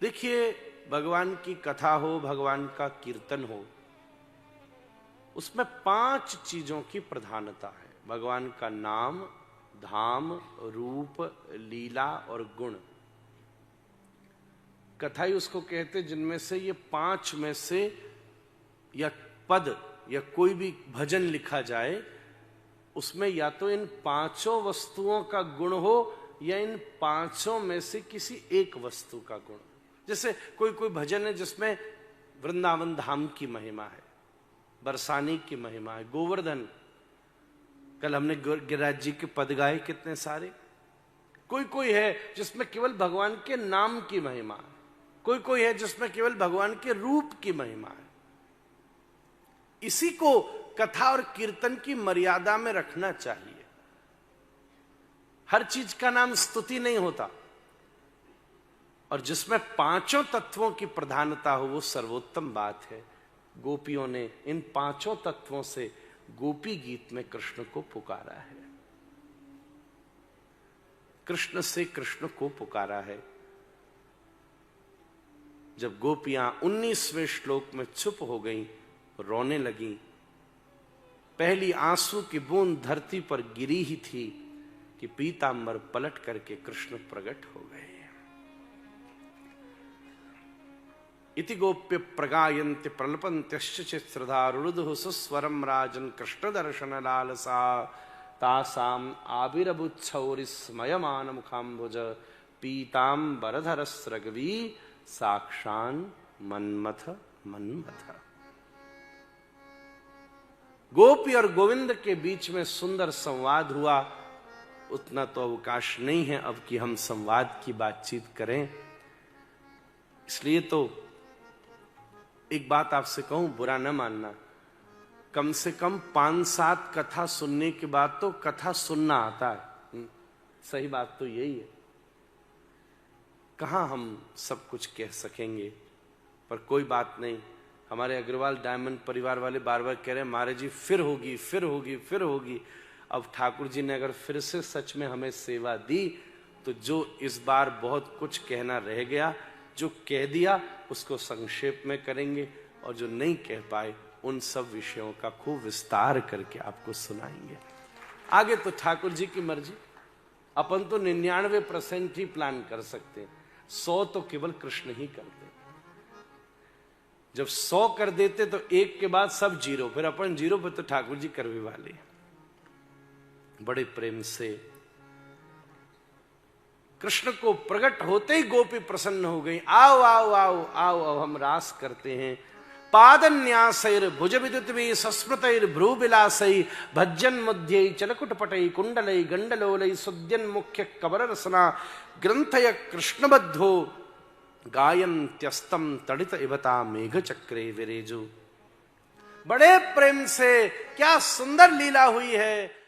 देखिए, भगवान की कथा हो, भगवान का कीर्तन हो, उसमें 5 चीजों की प्रधानता है। भगवान का नाम, धाम, रूप, लीला और गुण। कथा ही उसको कहते जिनमें से ये 5 में से या पद या कोई भी भजन लिखा जाए, उसमें या तो इन 5 वस्तुओं का गुण हो या इन 5 में से किसी एक वस्तु का गुण। जैसे कोई कोई भजन है जिसमें वृंदावन धाम की महिमा है, बरसाने की महिमा है, गोवर्धन। कल हमने गिरिराज जी के पद गाए कितने सारे। कोई कोई है जिसमें केवल भगवान के नाम की महिमा है, कोई कोई है जिसमें केवल भगवान के रूप की महिमा है। इसी को कथा और कीर्तन की मर्यादा में रखना चाहिए। हर चीज का नाम स्तुति नहीं होता, और जिसमें 5 तत्वों की प्रधानता हो वो सर्वोत्तम बात है। गोपियों ने इन 5 तत्वों से गोपी गीत में कृष्ण को पुकारा है, कृष्ण से कृष्ण को पुकारा है। जब गोपियां 19वें श्लोक में चुप हो गईं, रोने लगी, पहली आंसू की बूंद धरती पर गिरी ही थी कि पीतांबर पलट करके कृष्ण प्रकट हो गए। इति गोप्य प्रगायन्ति प्रलपन्त्यश्च चित्सृधा रुरुदुः सुस्वरं राजन् कृष्ण दर्शन लालसा तासाम् आविरबुच्छौरिस्मयमान मुखाम्बुज पीतांबरधर स्रग्वी साक्षान् मन्मथ मन्मथ। गोपी और गोविंद के बीच में सुंदर संवाद हुआ। उतना तो अवकाश नहीं है अब कि हम संवाद की बातचीत करें, इसलिए तो एक बात आपसे कहूं, बुरा न मानना, कम से कम 5-7 कथा सुनने के बाद तो कथा सुनना आता है। सही बात तो यही है। कहां हम सब कुछ कह सकेंगे, पर कोई बात नहीं। हमारे अग्रवाल डायमंड परिवार वाले बार बार कह रहे हैं महाराज जी फिर होगी फिर होगी फिर होगी। अब ठाकुर जी ने अगर फिर से सच में हमें सेवा दी, तो जो इस बार बहुत कुछ कहना रह गया, जो कह दिया उसको संक्षेप में करेंगे, और जो नहीं कह पाए उन सब विषयों का खूब विस्तार करके आपको सुनाएंगे। आगे तो ठाकुर जी की मर्जी। अपन तो 99% ही प्लान कर सकते हैं, 100 तो केवल कृष्ण ही करते। जब 100 कर देते तो एक के बाद सब 0, फिर अपन 0 पे तो ठाकुर जी करवे वाले। बड़े प्रेम से कृष्ण को प्रकट होते ही गोपी प्रसन्न हो गई। आओ आओ आओ आओ आओ हम रास करते हैं। पादन्यासैर भुज विद्युत्वी सस्मृतैर भ्रूविलासै भज्जन मध्यै चलकुटपटै कुंडलै गंडलोलै सुद्यन मुख्य कबर रसना ग्रंथय कृष्णबद्धो गायन्त्यस्तम तड़ित इवता मेघ चक्रे विरेजु। बड़े प्रेम से क्या सुंदर लीला हुई है।